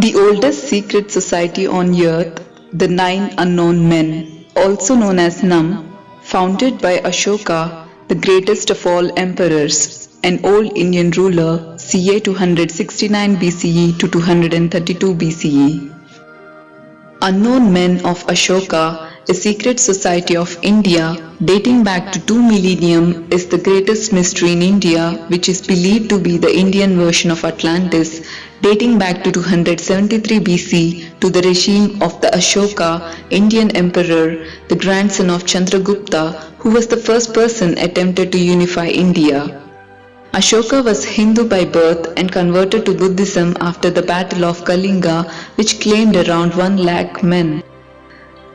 The oldest secret society on earth, the Nine Unknown Men, also known as Nam, founded by Ashoka, the greatest of all emperors, an old Indian ruler, ca 269 BCE to 232 BCE. Unknown Men of Ashoka, a secret society of India dating back to 2 millennium, is the greatest mystery in India, which is believed to be the Indian version of Atlantis, dating back to 273 BC to the regime of the Ashoka, Indian emperor, the grandson of Chandragupta, who was the first person attempted to unify India. Ashoka was Hindu by birth and converted to Buddhism after the Battle of Kalinga, which claimed around 1 lakh men.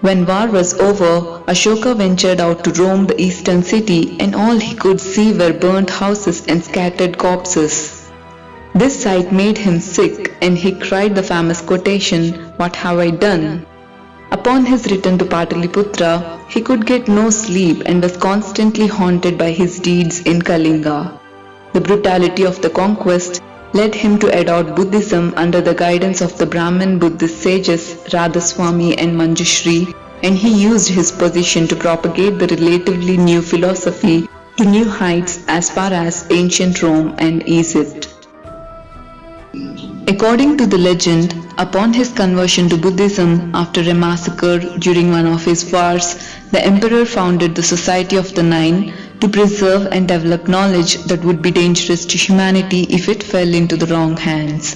When war was over, Ashoka ventured out to roam the eastern city, and all he could see were burnt houses and scattered corpses. This sight made him sick, and he cried the famous quotation, "What have I done?" Upon his return to Pataliputra, he could get no sleep and was constantly haunted by his deeds in Kalinga. The brutality of the conquest led him to adopt Buddhism under the guidance of the Brahmin Buddhist sages Radhaswami and Manjushri, and he used his position to propagate the relatively new philosophy to new heights as far as ancient Rome and Egypt. According to the legend, upon his conversion to Buddhism after a massacre during one of his wars, the emperor founded the Society of the Nine to preserve and develop knowledge that would be dangerous to humanity if it fell into the wrong hands.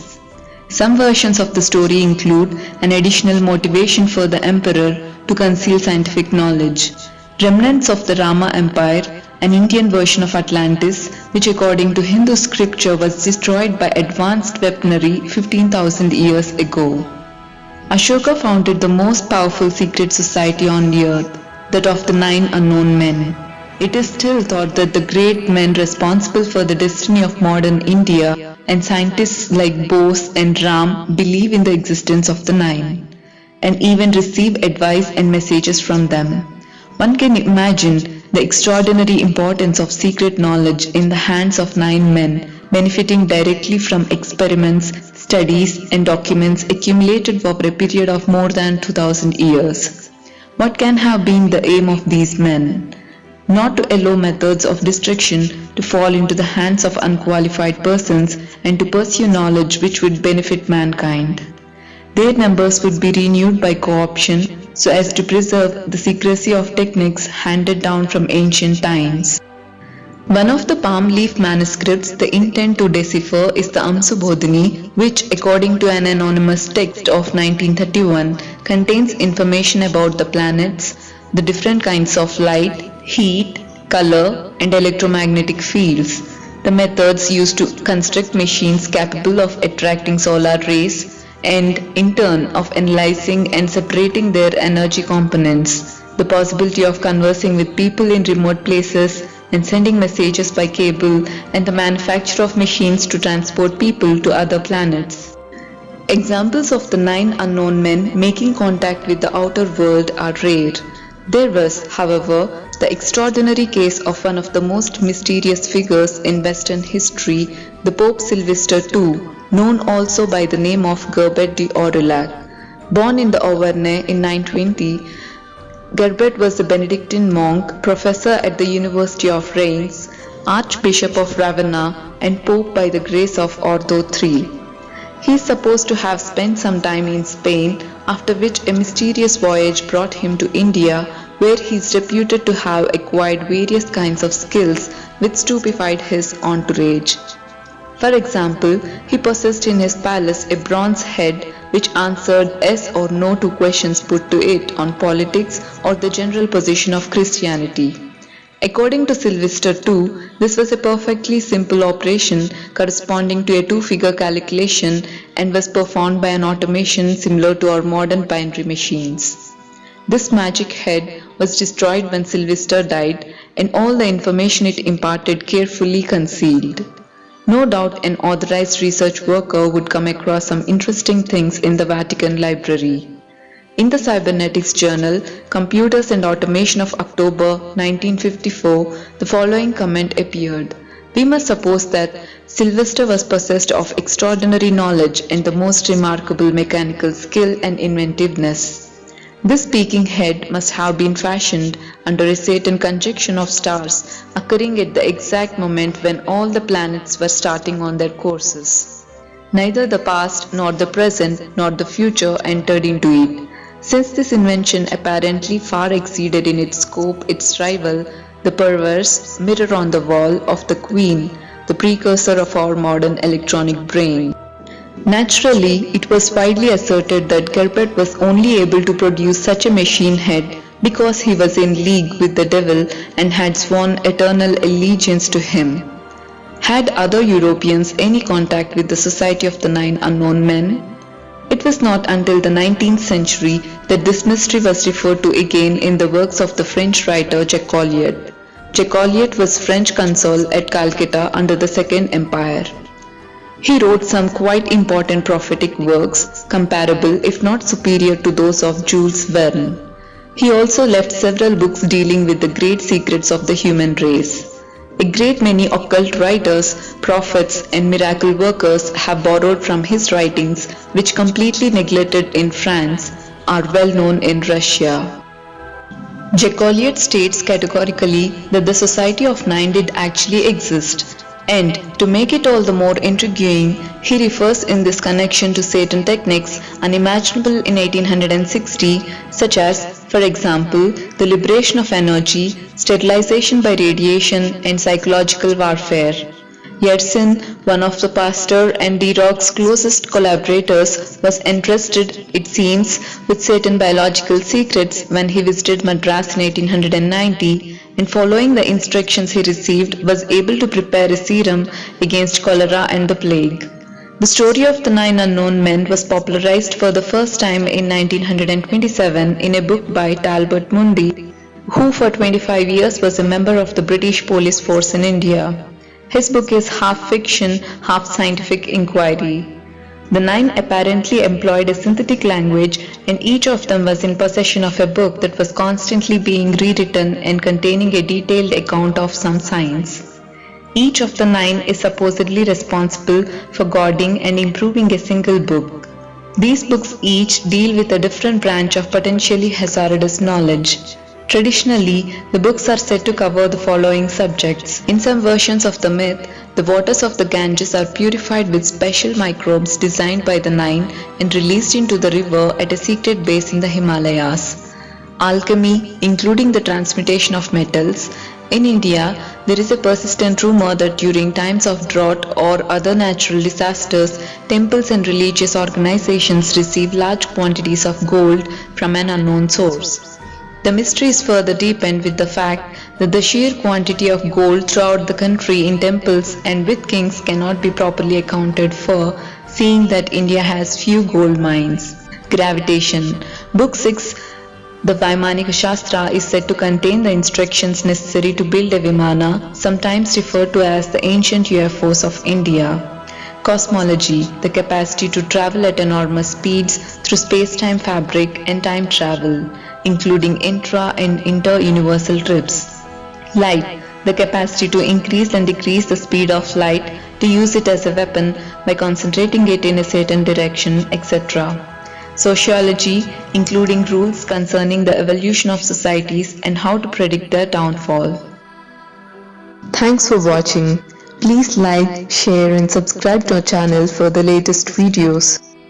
Some versions of the story include an additional motivation for the emperor to conceal scientific knowledge. Remnants of the Rama Empire, an Indian version of Atlantis, which according to Hindu scripture was destroyed by advanced weaponry 15,000 years ago. Ashoka founded the most powerful secret society on the earth, that of the Nine Unknown Men. It is still thought that the great men responsible for the destiny of modern India and scientists like Bose and Ram believe in the existence of the Nine, and even receive advice and messages from them. One can imagine the extraordinary importance of secret knowledge in the hands of 9 men, benefiting directly from experiments, studies, and documents accumulated for a period of more than 2000 years. What can have been the aim of these men? Not to allow methods of destruction to fall into the hands of unqualified persons and to pursue knowledge which would benefit mankind. Their numbers would be renewed by co-option so as to preserve the secrecy of techniques handed down from ancient times. One of the palm leaf manuscripts the intent to decipher is the Amsubodhini, which according to an anonymous text of 1931 contains information about the planets, the different kinds of light, heat, color, and electromagnetic fields, the methods used to construct machines capable of attracting solar rays, and in turn of analyzing and separating their energy components, the possibility of conversing with people in remote places and sending messages by cable, and the manufacture of machines to transport people to other planets. Examples of the 9 unknown men making contact with the outer world are rare. There was, however, the extraordinary case of one of the most mysterious figures in Western history, the Pope Sylvester II, known also by the name of Gerbert de Aurillac. Born in the Auvergne in 920, Gerbert was a Benedictine monk, professor at the University of Reims, Archbishop of Ravenna, and Pope by the grace of Ordo III. He is supposed to have spent some time in Spain, after which a mysterious voyage brought him to India, where he is reputed to have acquired various kinds of skills which stupefied his entourage. For example, he possessed in his palace a bronze head which answered yes or no to questions put to it on politics or the general position of Christianity. According to Sylvester II, this was a perfectly simple operation corresponding to a 2-figure calculation and was performed by an automation similar to our modern binary machines. This magic head was destroyed when Sylvester died, and all the information it imparted carefully concealed. No doubt an authorized research worker would come across some interesting things in the Vatican library. In the Cybernetics Journal, Computers and Automation of October 1954, the following comment appeared. We must suppose that Sylvester was possessed of extraordinary knowledge and the most remarkable mechanical skill and inventiveness. This speaking head must have been fashioned under a certain conjunction of stars occurring at the exact moment when all the planets were starting on their courses. Neither the past nor the present nor the future entered into it. Since this invention apparently far exceeded in its scope its rival, the perverse mirror on the wall of the Queen, the precursor of our modern electronic brain. Naturally, it was widely asserted that Gerbert was only able to produce such a machine head because he was in league with the devil and had sworn eternal allegiance to him. Had other Europeans any contact with the Society of the Nine Unknown Men? It was not until the 19th century that this mystery was referred to again in the works of the French writer Chakravyuha. Chakravyuha was French consul at Calcutta under the Second Empire. He wrote some quite important prophetic works, comparable if not superior to those of Jules Verne. He also left several books dealing with the great secrets of the human race. A great many occult writers, prophets, and miracle workers have borrowed from his writings, which, completely neglected in France, are well known in Russia. Chakravyuha states categorically that the Society of Nine did actually exist, and to make it all the more intriguing, he refers in this connection to certain techniques unimaginable in 1860, such as, for example, the liberation of energy, sterilization by radiation, and psychological warfare. Yersin, one of the pastor and D. Rock's closest collaborators, was entrusted, it seems, with certain biological secrets when he visited Madras in 1890, and following the instructions he received, was able to prepare a serum against cholera and the plague. The story of the Nine Unknown Men was popularized for the first time in 1927 in a book by Talbot Mundy, who for 25 years was a member of the British police force in India. His book is half fiction, half scientific inquiry. The nine apparently employed a synthetic language, and each of them was in possession of a book that was constantly being rewritten and containing a detailed account of some science. Each of the nine is supposedly responsible for guarding and improving a single book. These books each deal with a different branch of potentially hazardous knowledge. Traditionally, the books are said to cover the following subjects. In some versions of the myth, the waters of the Ganges are purified with special microbes designed by the nine and released into the river at a secret base in the Himalayas. Alchemy, including the transmutation of metals. In India, there is a persistent rumor that during times of drought or other natural disasters, temples and religious organizations receive large quantities of gold from an unknown source. The mystery is further deepened with the fact that the sheer quantity of gold throughout the country in temples and with kings cannot be properly accounted for, seeing that India has few gold mines. Gravitation. Book 6, the Vaimanika Shastra, is said to contain the instructions necessary to build a Vimana, sometimes referred to as the ancient UFOs of India. Cosmology, the capacity to travel at enormous speeds through space-time fabric and time travel, including intra- and inter-universal trips. Light, the capacity to increase and decrease the speed of light, to use it as a weapon by concentrating it in a certain direction, etc. Sociology, including rules concerning the evolution of societies and how to predict their downfall. Thanks for watching. Please like, share and subscribe to our channel for the latest videos.